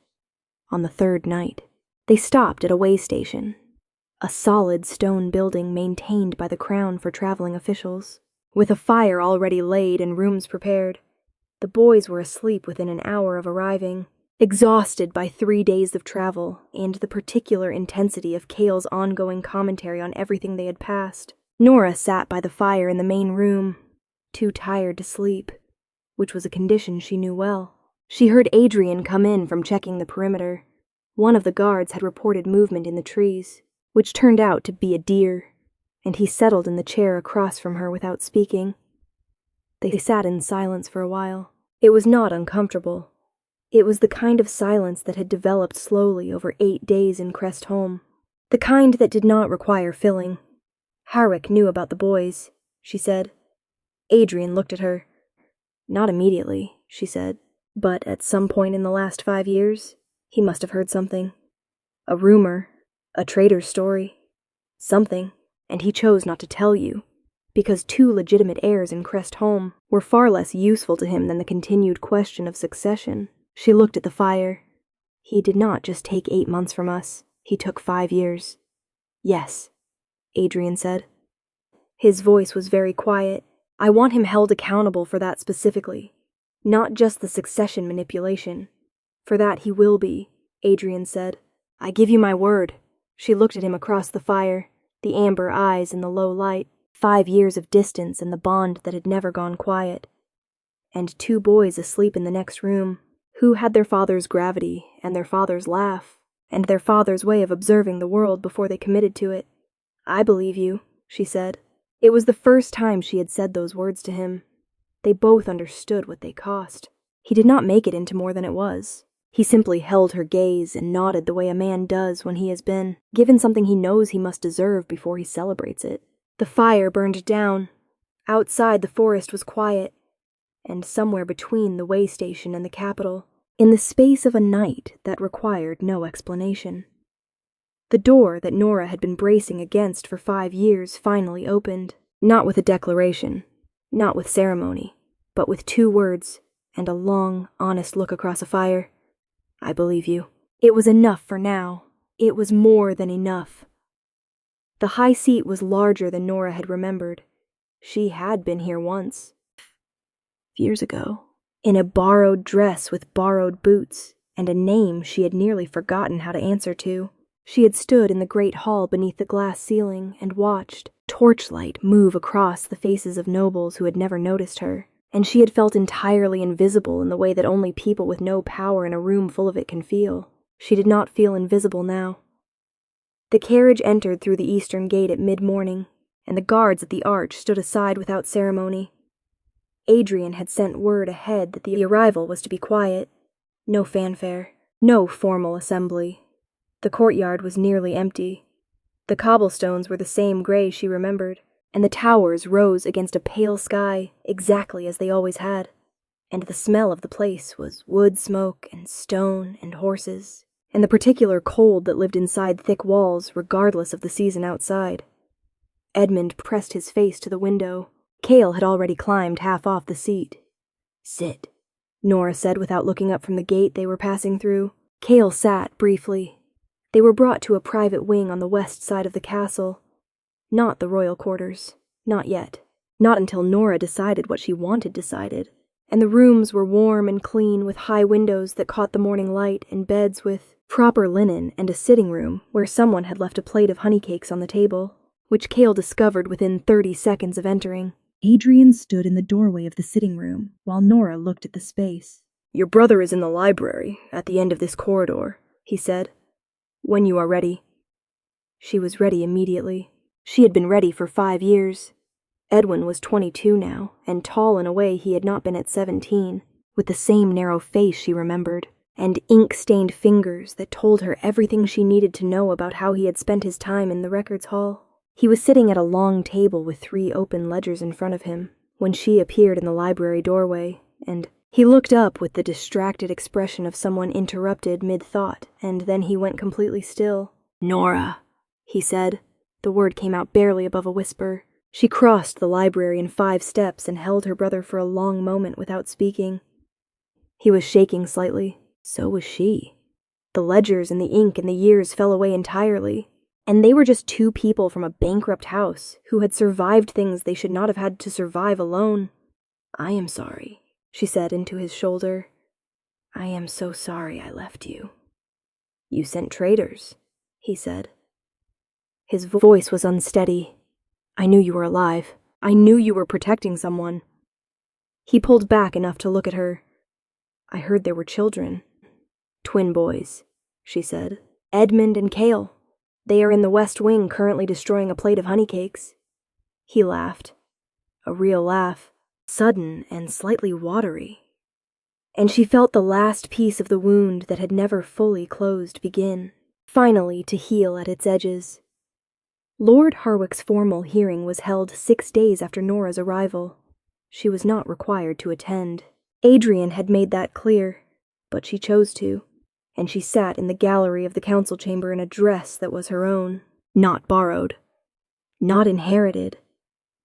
A: On the third night, they stopped at a way station, a solid stone building maintained by the Crown for traveling officials. With a fire already laid and rooms prepared, the boys were asleep within an hour of arriving. Exhausted by 3 days of travel and the particular intensity of Cale's ongoing commentary on everything they had passed, Norah sat by the fire in the main room, too tired to sleep, which was a condition she knew well. She heard Adrian come in from checking the perimeter. One of the guards had reported movement in the trees, which turned out to be a deer, and he settled in the chair across from her without speaking. They sat in silence for a while. It was not uncomfortable. It was the kind of silence that had developed slowly over 8 days in Crest Home, the kind that did not require filling. Harwick knew about the boys, she said. Adrian looked at her. Not immediately, she said, but at some point in the last 5 years, he must have heard something. A rumor, a traitor's story, something, and he chose not to tell you, because 2 legitimate heirs in Crest Home were far less useful to him than the continued question of succession. She looked at the fire. He did not just take 8 months from us. He took 5 years. Yes, Adrian said. His voice was very quiet. I want him held accountable for that specifically, not just the succession manipulation. For that he will be, Adrian said. I give you my word. She looked at him across the fire, the amber eyes in the low light, 5 years of distance and the bond that had never gone quiet. And 2 boys asleep in the next room, who had their father's gravity and their father's laugh, and their father's way of observing the world before they committed to it. I believe you, she said. It was the first time she had said those words to him. They both understood what they cost. He did not make it into more than it was. He simply held her gaze and nodded the way a man does when he has been given something he knows he must deserve before he celebrates it. The fire burned down. Outside the forest was quiet, and somewhere between the way station and the capital, in the space of a night that required no explanation. The door that Norah had been bracing against for 5 years finally opened, not with a declaration, not with ceremony, but with 2 words and a long, honest look across a fire. I believe you. It was enough for now. It was more than enough. The high seat was larger than Norah had remembered. She had been here once. Years ago, in a borrowed dress with borrowed boots, and a name she had nearly forgotten how to answer to. She had stood in the great hall beneath the glass ceiling and watched torchlight move across the faces of nobles who had never noticed her, and she had felt entirely invisible in the way that only people with no power in a room full of it can feel. She did not feel invisible now. The carriage entered through the eastern gate at mid-morning, and the guards at the arch stood aside without ceremony. Adrian had sent word ahead that the arrival was to be quiet. No fanfare, no formal assembly. The courtyard was nearly empty. The cobblestones were the same gray she remembered, and the towers rose against a pale sky exactly as they always had. And the smell of the place was wood smoke and stone and horses, and the particular cold that lived inside thick walls regardless of the season outside. Edmund pressed his face to the window. Cale had already climbed half off the seat. Sit, Norah said without looking up from the gate they were passing through. Cale sat briefly. They were brought to a private wing on the west side of the castle. Not the royal quarters. Not yet. Not until Norah decided what she wanted decided. And the rooms were warm and clean with high windows that caught the morning light and beds with proper linen and a sitting room where someone had left a plate of honeycakes on the table, which Cale discovered within 30 seconds of entering. Adrian stood in the doorway of the sitting room while Norah looked at the space. "Your brother is in the library, at the end of this corridor," he said. "When you are ready." She was ready immediately. She had been ready for 5 years. Edwin was 22 now, and tall in a way he had not been at 17, with the same narrow face she remembered, and ink-stained fingers that told her everything she needed to know about how he had spent his time in the records hall. He was sitting at a long table with 3 open ledgers in front of him, when she appeared in the library doorway, and he looked up with the distracted expression of someone interrupted mid-thought, and then he went completely still. "Norah," he said. The word came out barely above a whisper. She crossed the library in 5 steps and held her brother for a long moment without speaking. He was shaking slightly. So was she. The ledgers and the ink and the years fell away entirely, and they were just 2 people from a bankrupt house who had survived things they should not have had to survive alone. "I am sorry," she said into his shoulder. "I am so sorry I left you." "You sent traitors," he said. His voice was unsteady. "I knew you were alive. I knew you were protecting someone." He pulled back enough to look at her. "I heard there were children." "Twin boys," she said. "Edmund and Cale. They are in the West Wing currently destroying a plate of honey cakes." He laughed. A real laugh, sudden and slightly watery. And she felt the last piece of the wound that had never fully closed begin, finally to heal at its edges. Lord Harwick's formal hearing was held 6 days after Norah's arrival. She was not required to attend. Adrian had made that clear, but she chose to, and she sat in the gallery of the council chamber in a dress that was her own, not borrowed, not inherited,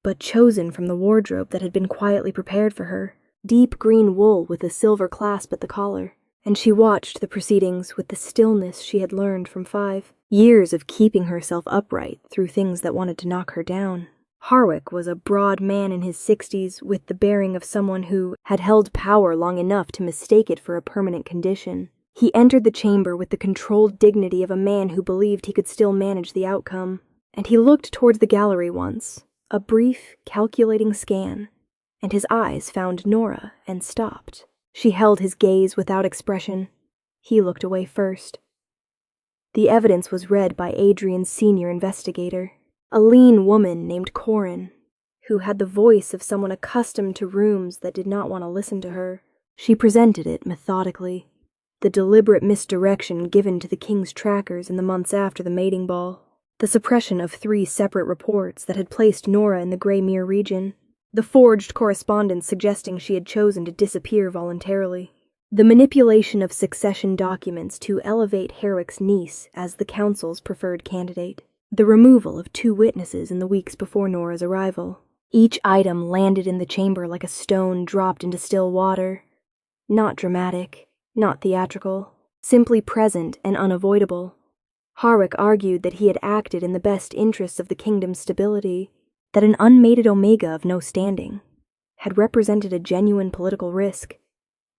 A: but chosen from the wardrobe that had been quietly prepared for her, deep green wool with a silver clasp at the collar, and she watched the proceedings with the stillness she had learned from 5 years of keeping herself upright through things that wanted to knock her down. Harwick was a broad man in his 60s with the bearing of someone who had held power long enough to mistake it for a permanent condition. He entered the chamber with the controlled dignity of a man who believed he could still manage the outcome, and he looked towards the gallery once, a brief, calculating scan, and his eyes found Norah and stopped. She held his gaze without expression. He looked away first. The evidence was read by Adrian's senior investigator, a lean woman named Corin, who had the voice of someone accustomed to rooms that did not want to listen to her. She presented it methodically, the deliberate misdirection given to the king's trackers in the months after the mating ball, the suppression of 3 separate reports that had placed Norah in the Greymere region, the forged correspondence suggesting she had chosen to disappear voluntarily, the manipulation of succession documents to elevate Harwick's niece as the council's preferred candidate, the removal of 2 witnesses in the weeks before Norah's arrival. Each item landed in the chamber like a stone dropped into still water. Not dramatic, not theatrical, simply present and unavoidable. Harwick argued that he had acted in the best interests of the kingdom's stability, that an unmated Omega of no standing had represented a genuine political risk,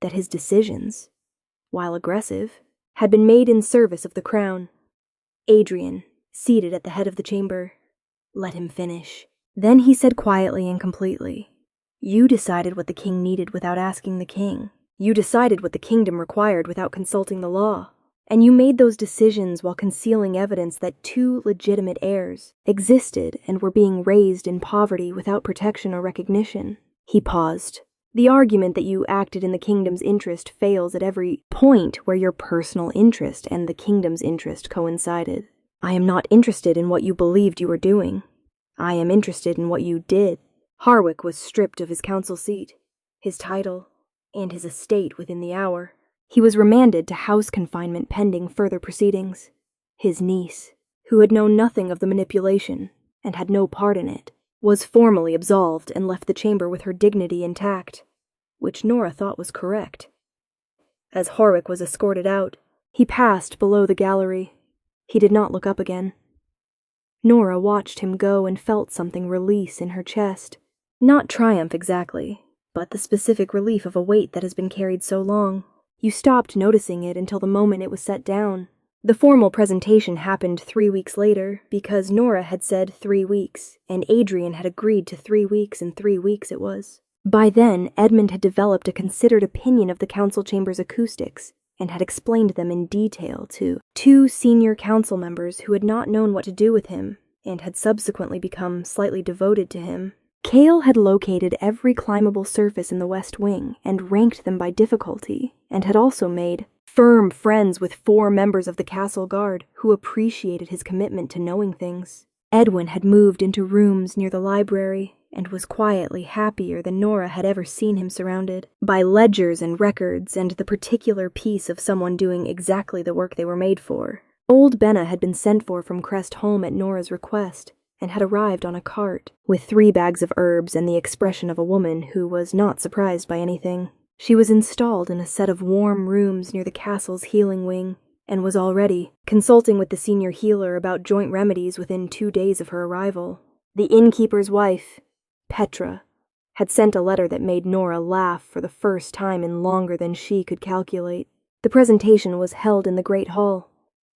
A: that his decisions, while aggressive, had been made in service of the crown. Adrian, seated at the head of the chamber, let him finish. Then he said quietly and completely, "You decided what the king needed without asking the king. You decided what the kingdom required without consulting the law. And you made those decisions while concealing evidence that 2 legitimate heirs existed and were being raised in poverty without protection or recognition." He paused. "The argument that you acted in the kingdom's interest fails at every point where your personal interest and the kingdom's interest coincided. I am not interested in what you believed you were doing. I am interested in what you did." Harwick was stripped of his council seat, his title, and his estate within the hour. He was remanded to house confinement pending further proceedings. His niece, who had known nothing of the manipulation and had no part in it, was formally absolved and left the chamber with her dignity intact, which Norah thought was correct. As Harwick was escorted out, he passed below the gallery. He did not look up again. Norah watched him go and felt something release in her chest. Not triumph exactly, but the specific relief of a weight that has been carried so long. You stopped noticing it until the moment it was set down. The formal presentation happened 3 weeks later because Norah had said 3 weeks, and Adrian had agreed to 3 weeks, and 3 weeks it was. By then, Edmund had developed a considered opinion of the council chamber's acoustics and had explained them in detail to 2 senior council members who had not known what to do with him and had subsequently become slightly devoted to him. Cale had located every climbable surface in the West Wing and ranked them by difficulty, and had also made firm friends with 4 members of the castle guard who appreciated his commitment to knowing things. Edwin had moved into rooms near the library and was quietly happier than Norah had ever seen him surrounded by ledgers and records and the particular peace of someone doing exactly the work they were made for. Old Benna had been sent for from Crest Home at Norah's request and had arrived on a cart with 3 bags of herbs and the expression of a woman who was not surprised by anything. She was installed in a set of warm rooms near the castle's healing wing and was already consulting with the senior healer about joint remedies within 2 days of her arrival. The innkeeper's wife, Petra, had sent a letter that made Norah laugh for the first time in longer than she could calculate. The presentation was held in the Great Hall,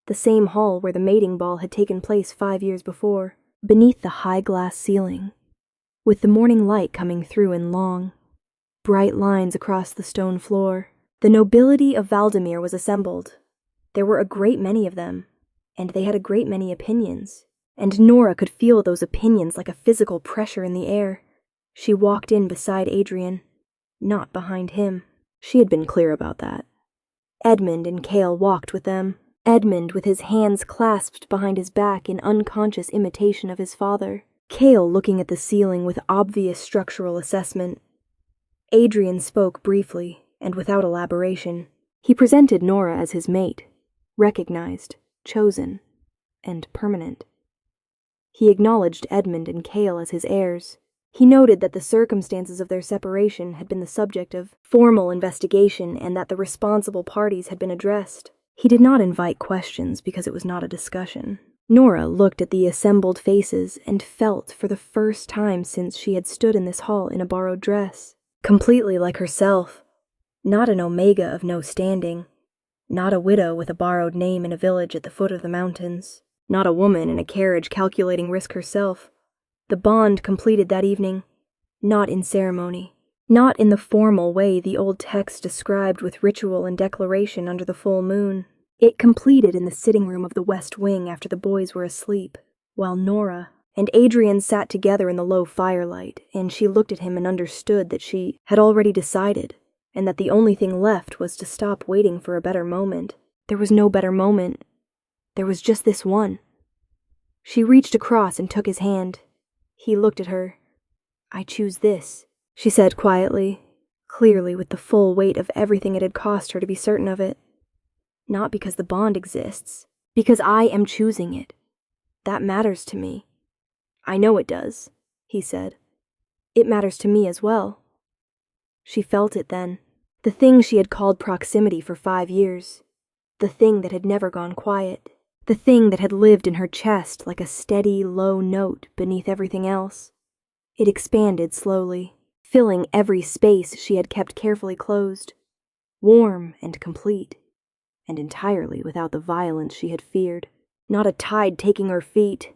A: the same hall where the mating ball had taken place 5 years before, beneath the high glass ceiling, with the morning light coming through in long, bright lines across the stone floor. The nobility of Valdemir was assembled. There were a great many of them, and they had a great many opinions, and Norah could feel those opinions like a physical pressure in the air. She walked in beside Adrian, not behind him. She had been clear about that. Edmund and Cale walked with them, Edmund with his hands clasped behind his back in unconscious imitation of his father, Cale looking at the ceiling with obvious structural assessment. Adrian spoke briefly and without elaboration. He presented Norah as his mate, recognized, chosen, and permanent. He acknowledged Edmund and Cale as his heirs. He noted that the circumstances of their separation had been the subject of formal investigation and that the responsible parties had been addressed. He did not invite questions because it was not a discussion. Norah looked at the assembled faces and felt for the first time since she had stood in this hall in a borrowed dress, completely like herself, not an omega of no standing, not a widow with a borrowed name in a village at the foot of the mountains, not a woman in a carriage calculating risk herself. The bond completed that evening, not in ceremony, not in the formal way the old text described with ritual and declaration under the full moon. It completed in the sitting room of the West Wing after the boys were asleep, while Norah and Adrian sat together in the low firelight, and she looked at him and understood that she had already decided, and that the only thing left was to stop waiting for a better moment. There was no better moment. There was just this one. She reached across and took his hand. He looked at her. "I choose this," she said quietly, clearly with the full weight of everything it had cost her to be certain of it. "Not because the bond exists, because I am choosing it. That matters to me." "I know it does," he said. "It matters to me as well." She felt it then, the thing she had called proximity for 5 years, the thing that had never gone quiet, the thing that had lived in her chest like a steady, low note beneath everything else. It expanded slowly, filling every space she had kept carefully closed, warm and complete, and entirely without the violence she had feared. Not a tide taking her feet,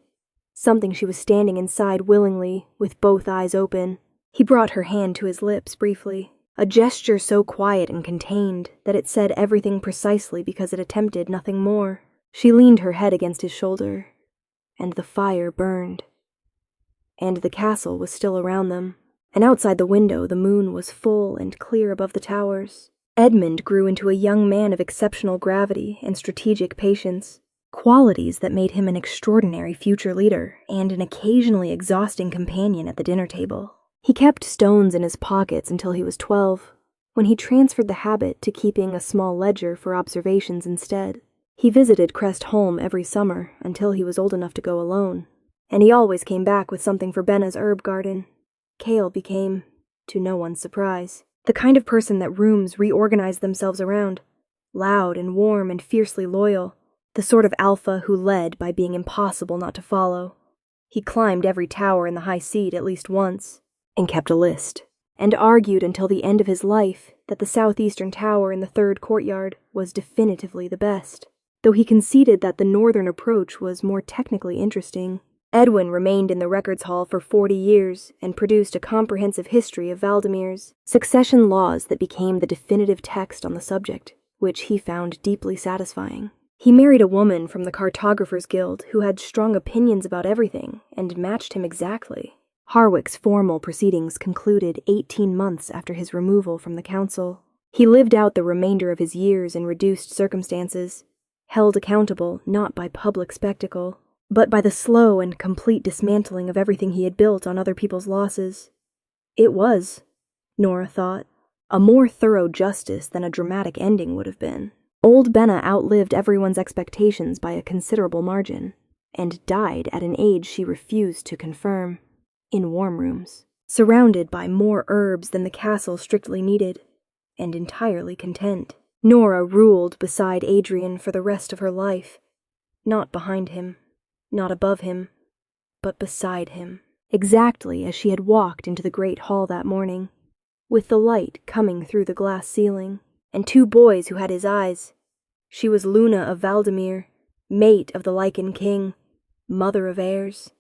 A: something she was standing inside willingly, with both eyes open. He brought her hand to his lips briefly, a gesture so quiet and contained that it said everything precisely because it attempted nothing more. She leaned her head against his shoulder, and the fire burned. And the castle was still around them, and outside the window the moon was full and clear above the towers. Edmund grew into a young man of exceptional gravity and strategic patience, qualities that made him an extraordinary future leader and an occasionally exhausting companion at the dinner table. He kept stones in his pockets until he was 12, when he transferred the habit to keeping a small ledger for observations instead. He visited Crest Home every summer until he was old enough to go alone, and he always came back with something for Benna's herb garden. Cale became, to no one's surprise, the kind of person that rooms reorganized themselves around, loud and warm and fiercely loyal, the sort of alpha who led by being impossible not to follow. He climbed every tower in the high seat at least once, and kept a list, and argued until the end of his life that the southeastern tower in the 3rd courtyard was definitively the best, though he conceded that the northern approach was more technically interesting. Edwin remained in the records hall for 40 years and produced a comprehensive history of Valdemir's succession laws that became the definitive text on the subject, which he found deeply satisfying. He married a woman from the Cartographers Guild who had strong opinions about everything and matched him exactly. Harwick's formal proceedings concluded 18 months after his removal from the council. He lived out the remainder of his years in reduced circumstances, held accountable not by public spectacle, but by the slow and complete dismantling of everything he had built on other people's losses. It was, Norah thought, a more thorough justice than a dramatic ending would have been. Old Benna outlived everyone's expectations by a considerable margin, and died at an age she refused to confirm, in warm rooms, surrounded by more herbs than the castle strictly needed, and entirely content. Norah ruled beside Adrian for the rest of her life, not behind him, not above him, but beside him, exactly as she had walked into the great hall that morning, with the light coming through the glass ceiling, and 2 boys who had his eyes. She was Luna of Valdemir, mate of the Lichen King, mother of heirs,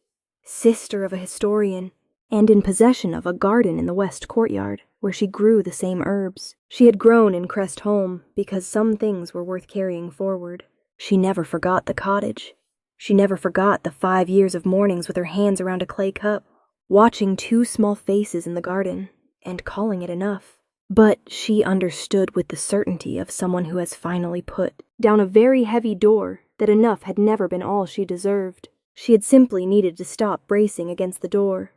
A: sister of a historian, and in possession of a garden in the west courtyard, where she grew the same herbs she had grown in Crest Holm, because some things were worth carrying forward. She never forgot the cottage. She never forgot the 5 years of mornings with her hands around a clay cup, watching 2 small faces in the garden, and calling it enough. But she understood with the certainty of someone who has finally put down a very heavy door that enough had never been all she deserved. She had simply needed to stop bracing against the door,